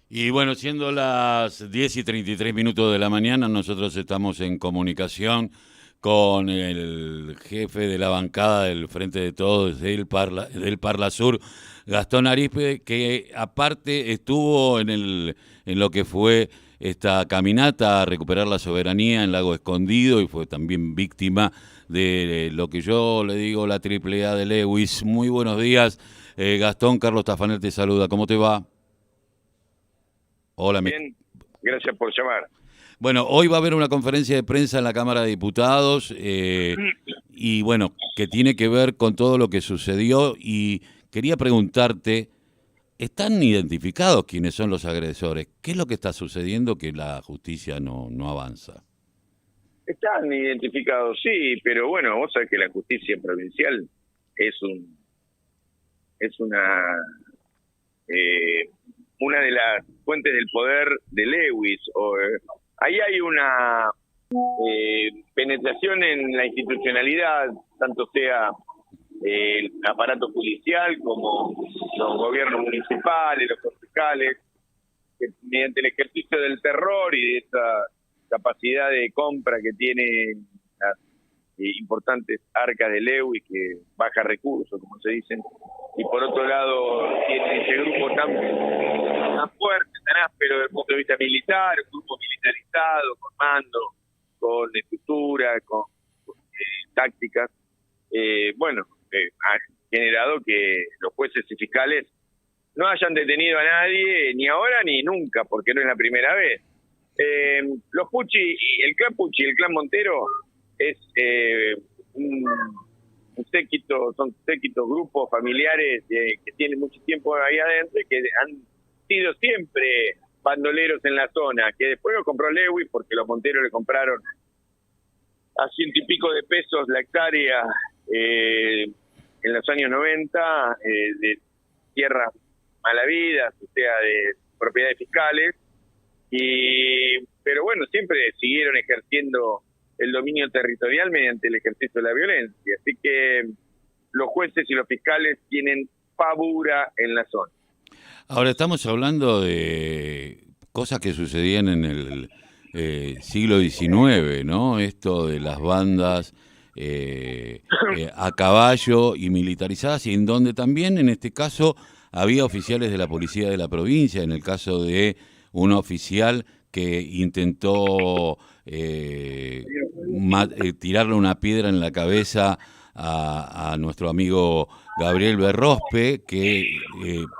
Y bueno, siendo las 10:33 de la mañana, nosotros estamos en comunicación con el jefe de la bancada del Frente de Todos del Parla Sur, Gastón Arispe, que aparte estuvo en lo que fue esta caminata a recuperar la soberanía en Lago Escondido y fue también víctima de lo que yo le digo la triple A de Lewis. Muy buenos días, Gastón. Carlos Tafanel te saluda. ¿Cómo te va? Hola, Bien, gracias por llamar. Bueno, hoy va a haber una conferencia de prensa en la Cámara de Diputados y bueno, que tiene que ver con todo lo que sucedió y quería preguntarte, ¿están identificados quiénes son los agresores? ¿Qué es lo que está sucediendo que la justicia no avanza? Están identificados, sí, pero bueno, vos sabés que la justicia provincial es es eh, una de las fuentes del poder de Lewis. Ahí hay una penetración en la institucionalidad, tanto sea el aparato judicial como los gobiernos municipales, los concejales, que mediante el ejercicio del terror y de esa capacidad de compra que tiene las importantes arcas de Lewis, que baja recursos, como se dicen, y por otro lado tiene ese grupo tan fuerte, tan áspero desde el punto de vista militar, un grupo militarizado, con mando, con estructura, con tácticas, ha generado que los jueces y fiscales no hayan detenido a nadie, ni ahora ni nunca, porque no es la primera vez. Los Pucci, el clan Pucci y el clan Montero es un séquito, son séquitos, grupos familiares que tienen mucho tiempo ahí adentro y que han sido siempre bandoleros en la zona, que después lo compró Lewis porque los Monteros le compraron a 100 y pico de pesos la hectárea en los años 90 de tierras malavidas, o sea, de propiedades fiscales, pero bueno, siempre siguieron ejerciendo el dominio territorial mediante el ejercicio de la violencia, así que los jueces y los fiscales tienen pavura en la zona. Ahora estamos hablando de cosas que sucedían en el siglo XIX, ¿no? Esto de las bandas a caballo y militarizadas, y en donde también en este caso había oficiales de la policía de la provincia, en el caso de un oficial que intentó tirarle una piedra en la cabeza a nuestro amigo Gabriel Berrospe, que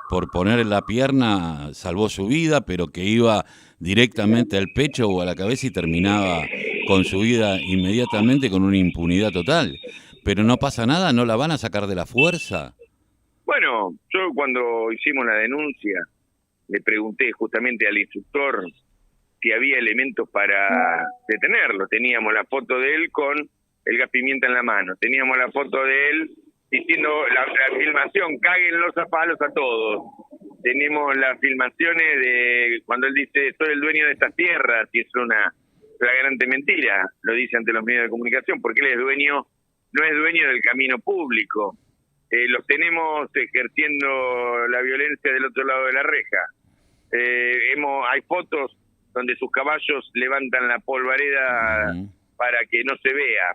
por poner la pierna salvó su vida, pero que iba directamente al pecho o a la cabeza y terminaba con su vida inmediatamente con una impunidad total. Pero no pasa nada, no la van a sacar de la fuerza. Bueno, yo cuando hicimos la denuncia le pregunté justamente al instructor si había elementos para detenerlo. Teníamos la foto de él con el gas pimienta en la mano, teníamos la foto de él diciendo la filmación, cáguenlos a palos a todos. Tenemos las filmaciones de cuando él dice soy el dueño de estas tierras, y es una flagrante mentira, lo dice ante los medios de comunicación, porque él es dueño, no es dueño del camino público. Los tenemos ejerciendo la violencia del otro lado de la reja. Hay fotos donde sus caballos levantan la polvareda para que no se vea.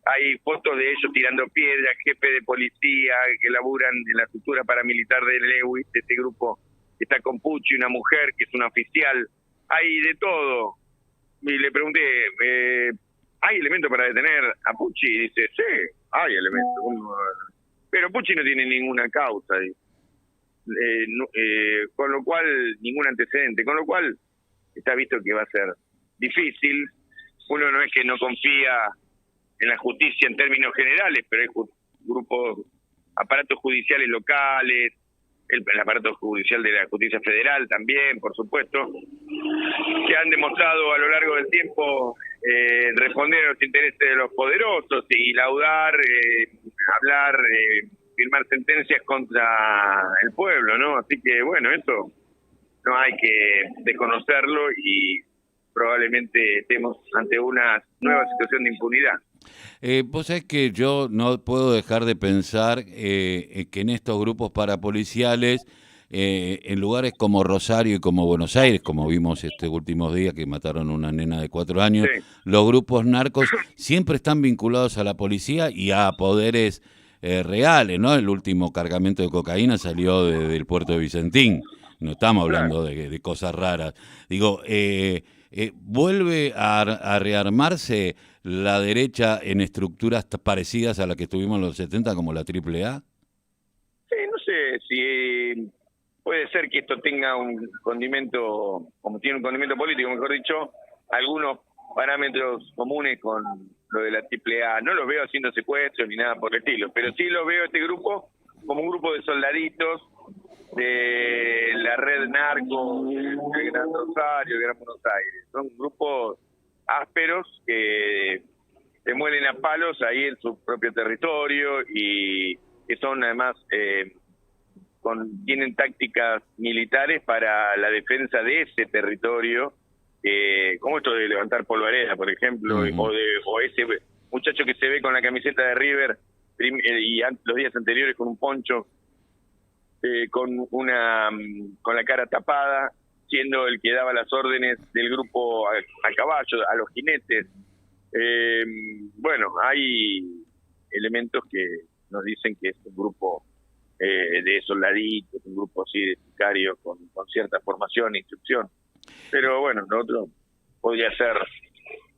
Hay fotos de ellos tirando piedras, jefe de policía que laburan en la estructura paramilitar de Lewis, de este grupo que está con Pucci, una mujer que es una oficial. Hay de todo. Y le pregunté, ¿hay elementos para detener a Pucci? Y dice, sí, hay elementos. Pero Pucci no tiene ninguna causa, con lo cual, ningún antecedente, con lo cual está visto que va a ser difícil. Uno no es que no confía en la justicia en términos generales, pero hay grupos, aparatos judiciales locales, el aparato judicial de la justicia federal también, por supuesto, que han demostrado a lo largo del tiempo responder a los intereses de los poderosos y laudar, hablar, firmar sentencias contra el pueblo, ¿no? Así que, bueno, eso no hay que desconocerlo y probablemente estemos ante una nueva situación de impunidad. Vos sabés que yo no puedo dejar de pensar que en estos grupos parapoliciales en lugares como Rosario y como Buenos Aires, como vimos estos últimos días que mataron a una nena de 4 años, Sí. los grupos narcos siempre están vinculados a la policía y a poderes reales, ¿no? El último cargamento de cocaína salió del puerto de Vicentín, no estamos Claro. hablando de cosas raras. Digo, ¿vuelve a rearmarse la derecha en estructuras parecidas a las que tuvimos en los 70 como la AAA? Sí, no sé si puede ser que esto tenga un condimento, como tiene un condimento político, mejor dicho, algunos parámetros comunes con lo de la AAA. No los veo haciendo secuestros ni nada por el estilo, pero sí lo veo este grupo como un grupo de soldaditos de la red narco del Gran Rosario, Gran Buenos Aires. Son grupos ásperos que se mueren a palos ahí en su propio territorio y que son además tienen tácticas militares para la defensa de ese territorio, como esto de levantar polvareda, por ejemplo, o ese muchacho que se ve con la camiseta de River y los días anteriores con un poncho, con la cara tapada, siendo el que daba las órdenes del grupo a caballo, a los jinetes. Bueno, hay elementos que nos dicen que es un grupo de soldaditos, un grupo así de sicarios con cierta formación e instrucción. Pero bueno, lo otro podría ser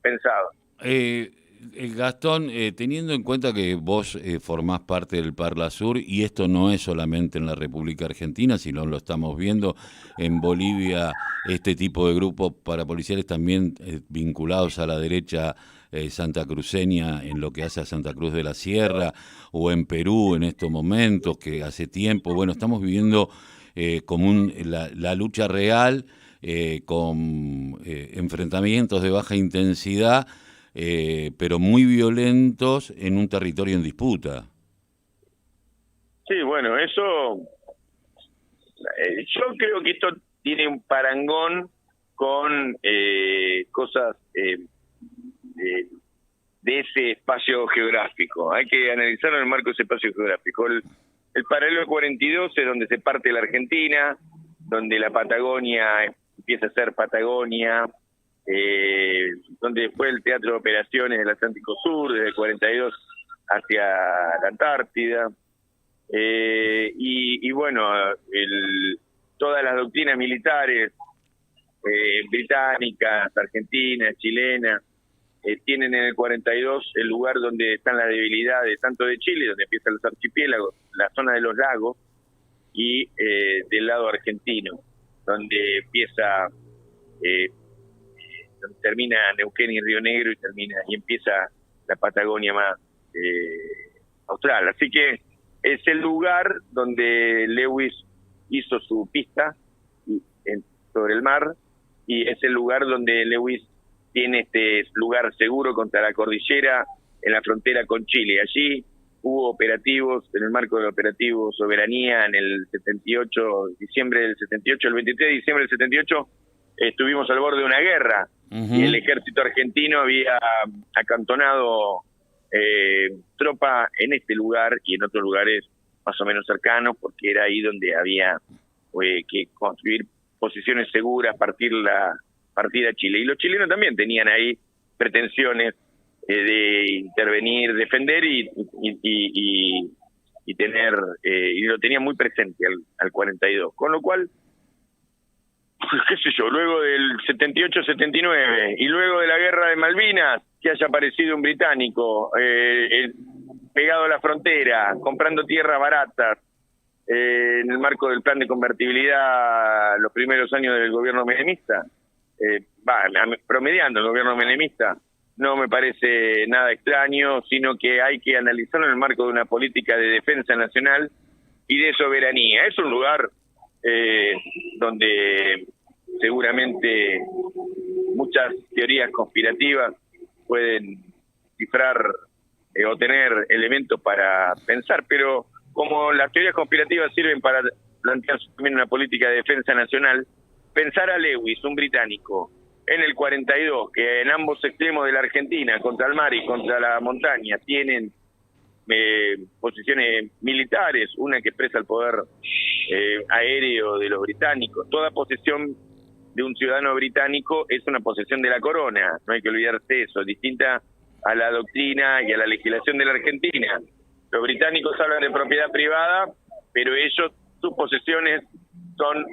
pensado. Gastón, teniendo en cuenta que vos formás parte del Parla Sur, y esto no es solamente en la República Argentina, sino lo estamos viendo en Bolivia, este tipo de grupos parapoliciales también vinculados a la derecha santacruceña en lo que hace a Santa Cruz de la Sierra, o en Perú en estos momentos, que hace tiempo, bueno, estamos viviendo como la lucha real con enfrentamientos de baja intensidad, pero muy violentos en un territorio en disputa. Sí, bueno, eso yo creo que esto tiene un parangón con cosas de ese espacio geográfico. Hay que analizarlo en el marco de ese espacio geográfico. El paralelo 42 es donde se parte la Argentina, donde la Patagonia empieza a ser Patagonia, donde fue el teatro de operaciones del Atlántico Sur, desde el 42 hacia la Antártida. Y bueno, todas las doctrinas militares británicas, argentinas, chilenas, tienen en el 42 el lugar donde están las debilidades, tanto de Chile, donde empiezan los archipiélagos, la zona de los lagos, y del lado argentino, donde empieza, donde termina Neuquén y Río Negro, y empieza la Patagonia más austral. Así que es el lugar donde Lewis hizo su pista sobre el mar, y es el lugar donde Lewis tiene este lugar seguro contra la cordillera en la frontera con Chile. Allí hubo operativos, en el marco del operativo Soberanía, en el 78, diciembre del 78, el 23 de diciembre del 78, estuvimos al borde de una guerra, y el ejército argentino había acantonado tropa en este lugar y en otros lugares más o menos cercanos, porque era ahí donde había que construir posiciones seguras, partir a Chile. Y los chilenos también tenían ahí pretensiones de intervenir, defender y tener, y lo tenían muy presente al 42. Con lo cual, qué sé yo, luego del 78-79 y luego de la guerra de Malvinas, que haya aparecido un británico pegado a la frontera, comprando tierras baratas, en el marco del plan de convertibilidad los primeros años del gobierno menemista, promediando el gobierno menemista, no me parece nada extraño, sino que hay que analizarlo en el marco de una política de defensa nacional y de soberanía. Es un lugar donde seguramente muchas teorías conspirativas pueden cifrar o tener elementos para pensar, pero como las teorías conspirativas sirven para plantear también una política de defensa nacional, pensar a Lewis, un británico, en el 42, que en ambos extremos de la Argentina, contra el mar y contra la montaña, tienen posiciones militares, una que expresa el poder aéreo de los británicos. Toda posesión de un ciudadano británico es una posesión de la corona, no hay que olvidarse eso, distinta a la doctrina y a la legislación de la Argentina. Los británicos hablan de propiedad privada, pero ellos, sus posesiones son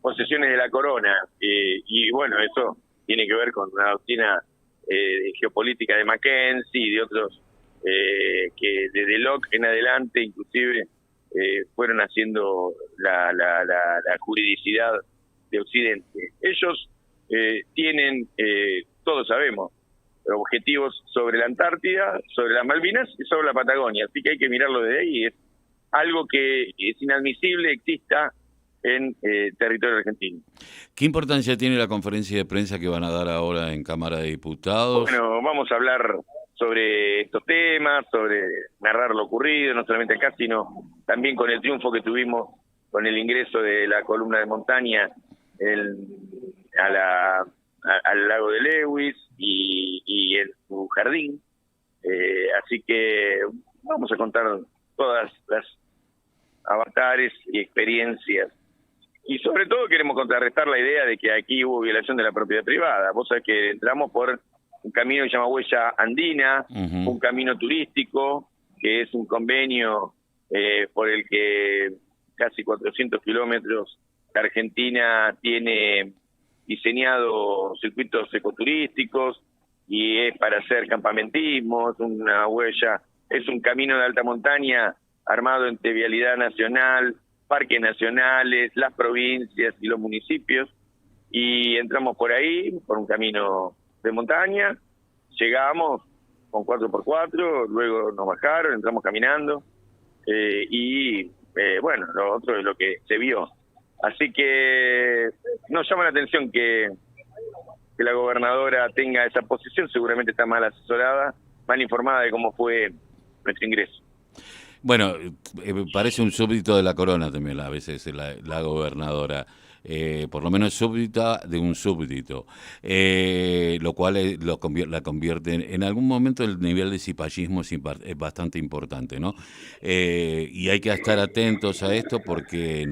posesiones de la corona. Y bueno, eso tiene que ver con una doctrina geopolítica de Mackenzie y de otros que desde Locke en adelante inclusive fueron haciendo la juridicidad de Occidente. Ellos tienen, todos sabemos, objetivos sobre la Antártida, sobre las Malvinas y sobre la Patagonia, así que hay que mirarlo desde ahí. Es algo que es inadmisible exista en territorio argentino. ¿Qué importancia tiene la conferencia de prensa que van a dar ahora en Cámara de Diputados? Bueno, vamos a hablar sobre estos temas, sobre narrar lo ocurrido, no solamente acá, sino también con el triunfo que tuvimos con el ingreso de la columna de montaña al lago de Lewis y en su jardín. Así que vamos a contar todas las avatares y experiencias. Y sobre todo queremos contrarrestar la idea de que aquí hubo violación de la propiedad privada. Vos sabés que entramos por un camino que se llama Huella Andina, un camino turístico, que es un convenio por el que casi 400 kilómetros la Argentina tiene diseñado circuitos ecoturísticos y es para hacer campamentismo, es una huella, es un camino de alta montaña armado entre Vialidad Nacional, parques nacionales, las provincias y los municipios, y entramos por ahí, por un camino de montaña, llegamos con 4x4, luego nos bajaron, entramos caminando, bueno, lo otro es lo que se vio. Así que nos llama la atención que la gobernadora tenga esa posición, seguramente está mal asesorada, mal informada de cómo fue nuestro ingreso. Bueno, parece un súbdito de la corona también a veces la gobernadora, por lo menos súbdita de un súbdito, lo cual la convierte en algún momento el nivel de cipallismo es bastante importante, ¿no? Y hay que estar atentos a esto porque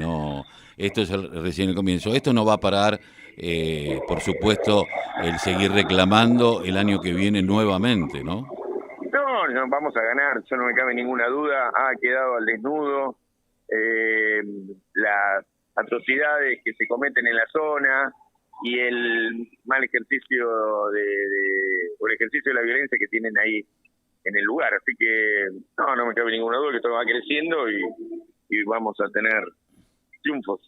esto es recién el comienzo. Esto no va a parar, por supuesto, el seguir reclamando el año que viene nuevamente, ¿no? No, vamos a ganar, eso no me cabe ninguna duda. Ha quedado al desnudo las atrocidades que se cometen en la zona y el mal ejercicio o el ejercicio de la violencia que tienen ahí en el lugar. Así que no me cabe ninguna duda que esto va creciendo y vamos a tener triunfos.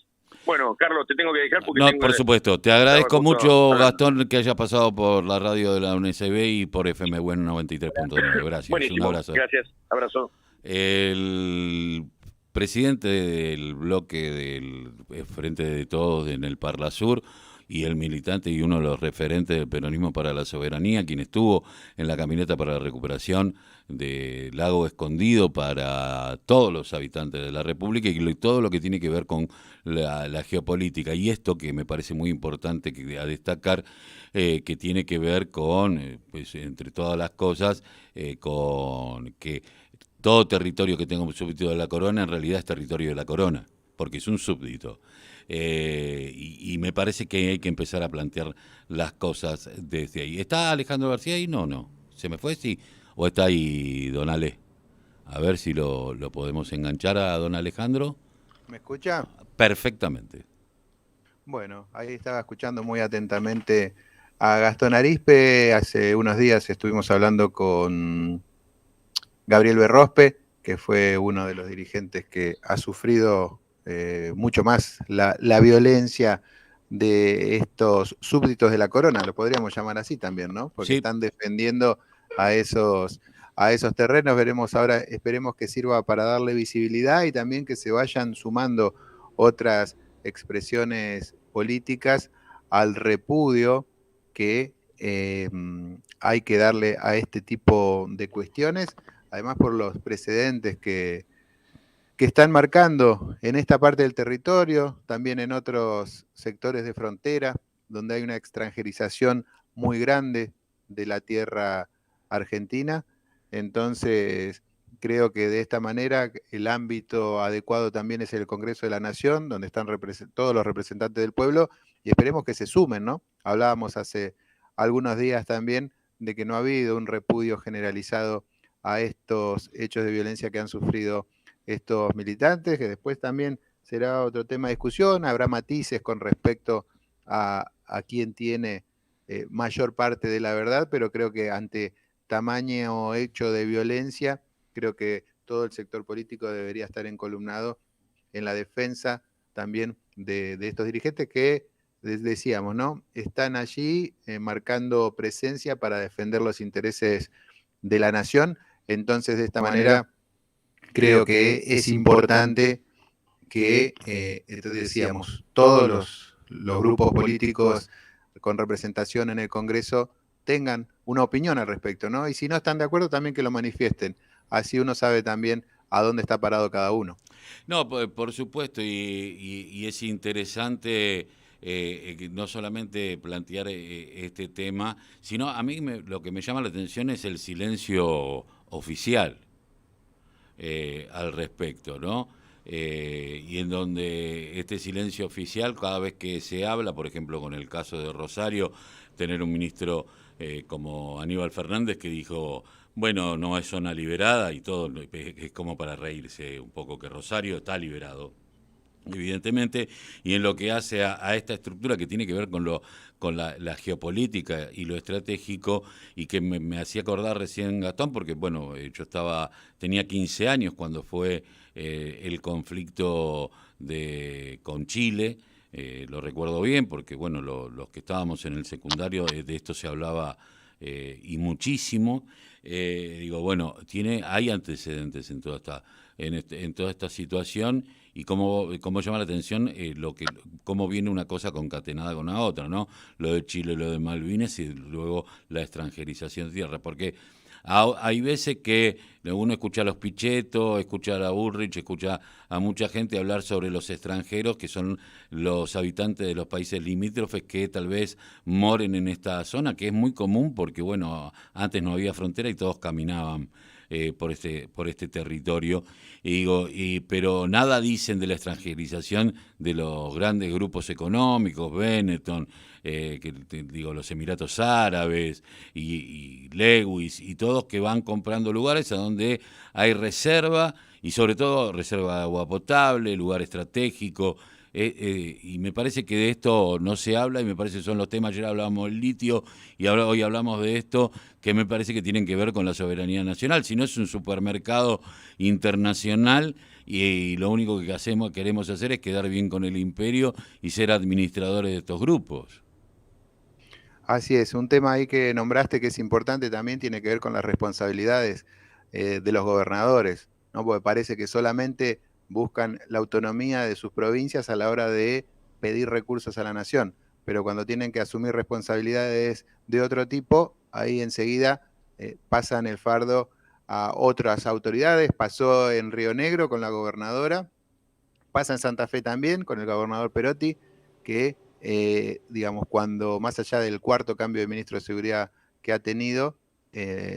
Bueno, Carlos, te tengo que dejar porque... No, por supuesto. Te agradezco mucho, Gastón, que haya pasado por la radio de la UNSB y por FM Bueno 93.9. Gracias. Buenísimo. Un abrazo. Gracias. Abrazo. El presidente del bloque del Frente de Todos en el Parla Sur y el militante y uno de los referentes del peronismo para la soberanía, quien estuvo en la caminata para la recuperación de Lago Escondido para todos los habitantes de la República y todo lo que tiene que ver con la geopolítica. Y esto que me parece muy importante a destacar, que tiene que ver con, pues entre todas las cosas, con que todo territorio que tenga un súbdito de la corona en realidad es territorio de la corona, porque es un súbdito. Y me parece que hay que empezar a plantear las cosas desde ahí. ¿Está Alejandro García ahí? No. ¿Se me fue? Sí. ¿O está ahí don Ale? A ver si lo podemos enganchar a don Alejandro. ¿Me escucha? Perfectamente. Bueno, ahí estaba escuchando muy atentamente a Gastón Arizpe. Hace unos días estuvimos hablando con Gabriel Berrospe, que fue uno de los dirigentes que ha sufrido mucho más la violencia de estos súbditos de la corona, lo podríamos llamar así también, ¿no? Porque sí, están defendiendo a esos terrenos. Veremos ahora, esperemos que sirva para darle visibilidad y también que se vayan sumando otras expresiones políticas al repudio que hay que darle a este tipo de cuestiones, además por los precedentes que están marcando en esta parte del territorio, también en otros sectores de frontera, donde hay una extranjerización muy grande de la tierra argentina. Entonces, Creo que de esta manera el ámbito adecuado también es el Congreso de la Nación, donde están todos los representantes del pueblo, y esperemos que se sumen, ¿no? Hablábamos hace algunos días también de que no ha habido un repudio generalizado a estos hechos de violencia que han sufrido estos militantes, que después también será otro tema de discusión, habrá matices con respecto a quién tiene mayor parte de la verdad, pero creo que ante tamaño hecho de violencia, creo que todo el sector político debería estar encolumnado en la defensa también de estos dirigentes que, decíamos, ¿no? Están allí marcando presencia para defender los intereses de la nación. Entonces, de esta manera, creo que es importante que, entonces decíamos, todos los grupos políticos con representación en el Congreso tengan una opinión al respecto, ¿no? Y si no están de acuerdo, también que lo manifiesten. Así uno sabe también a dónde está parado cada uno. No, por supuesto, y es interesante no solamente plantear este tema, sino a mí lo que me llama la atención es el silencio oficial al respecto, ¿no? Y en donde este silencio oficial, cada vez que se habla, por ejemplo, con el caso de Rosario, tener un ministro como Aníbal Fernández que dijo, bueno, no es zona liberada y todo, es como para reírse un poco que Rosario está liberado, evidentemente, y en lo que hace a esta estructura que tiene que ver con la geopolítica y lo estratégico, y que me hacía acordar recién Gastón, porque bueno, yo tenía 15 años cuando fue el conflicto con Chile. Lo recuerdo bien porque bueno, los que estábamos en el secundario de esto se hablaba y muchísimo. Digo, bueno, hay antecedentes en en toda esta situación, y cómo llama la atención cómo viene una cosa concatenada con la otra, ¿no? Lo de Chile, lo de Malvinas y luego la extranjerización de tierra, porque hay veces que uno escucha a los Pichetto, escucha a la Bullrich, escucha a mucha gente hablar sobre los extranjeros, que son los habitantes de los países limítrofes que tal vez moren en esta zona, que es muy común porque, bueno, antes no había frontera y todos caminaban por este territorio. Pero nada dicen de la extranjerización de los grandes grupos económicos, Benetton, los Emiratos Árabes y Lewis, y todos que van comprando lugares a donde hay reserva, y sobre todo reserva de agua potable, lugar estratégico. Y me parece que de esto no se habla, y me parece que son los temas. Ayer hablábamos del litio y hoy hablamos de esto, que me parece que tienen que ver con la soberanía nacional. Si no, es un supermercado internacional, y lo único que queremos hacer es quedar bien con el imperio y ser administradores de estos grupos. Así es, un tema ahí que nombraste que es importante también tiene que ver con las responsabilidades de los gobernadores, ¿no? Porque parece que solamente buscan la autonomía de sus provincias a la hora de pedir recursos a la nación, pero cuando tienen que asumir responsabilidades de otro tipo, ahí enseguida pasan el fardo a otras autoridades. Pasó en Río Negro con la gobernadora, pasa en Santa Fe también con el gobernador Perotti, que digamos, cuando más allá del cuarto cambio de ministro de Seguridad que ha tenido,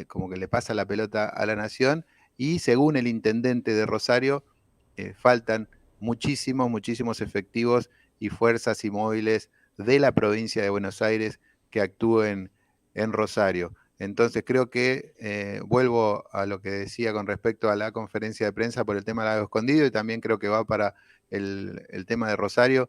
como que le pasa la pelota a la nación, y según el intendente de Rosario, faltan muchísimos efectivos y fuerzas y móviles de la provincia de Buenos Aires que actúen en Rosario. Entonces creo que vuelvo a lo que decía con respecto a la conferencia de prensa por el tema del Lago Escondido, y también creo que va para el tema de Rosario,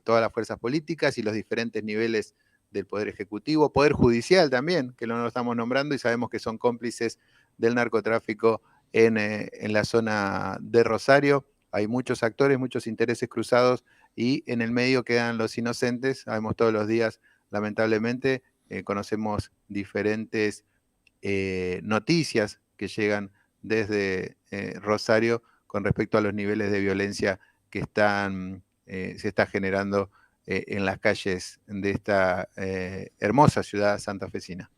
todas las fuerzas políticas y los diferentes niveles del Poder Ejecutivo, Poder Judicial también, que no lo estamos nombrando y sabemos que son cómplices del narcotráfico en la zona de Rosario. Hay muchos actores, muchos intereses cruzados, y en el medio quedan los inocentes. Sabemos todos los días, lamentablemente, conocemos diferentes noticias que llegan desde Rosario con respecto a los niveles de violencia que se está generando en las calles de esta hermosa ciudad santafesina.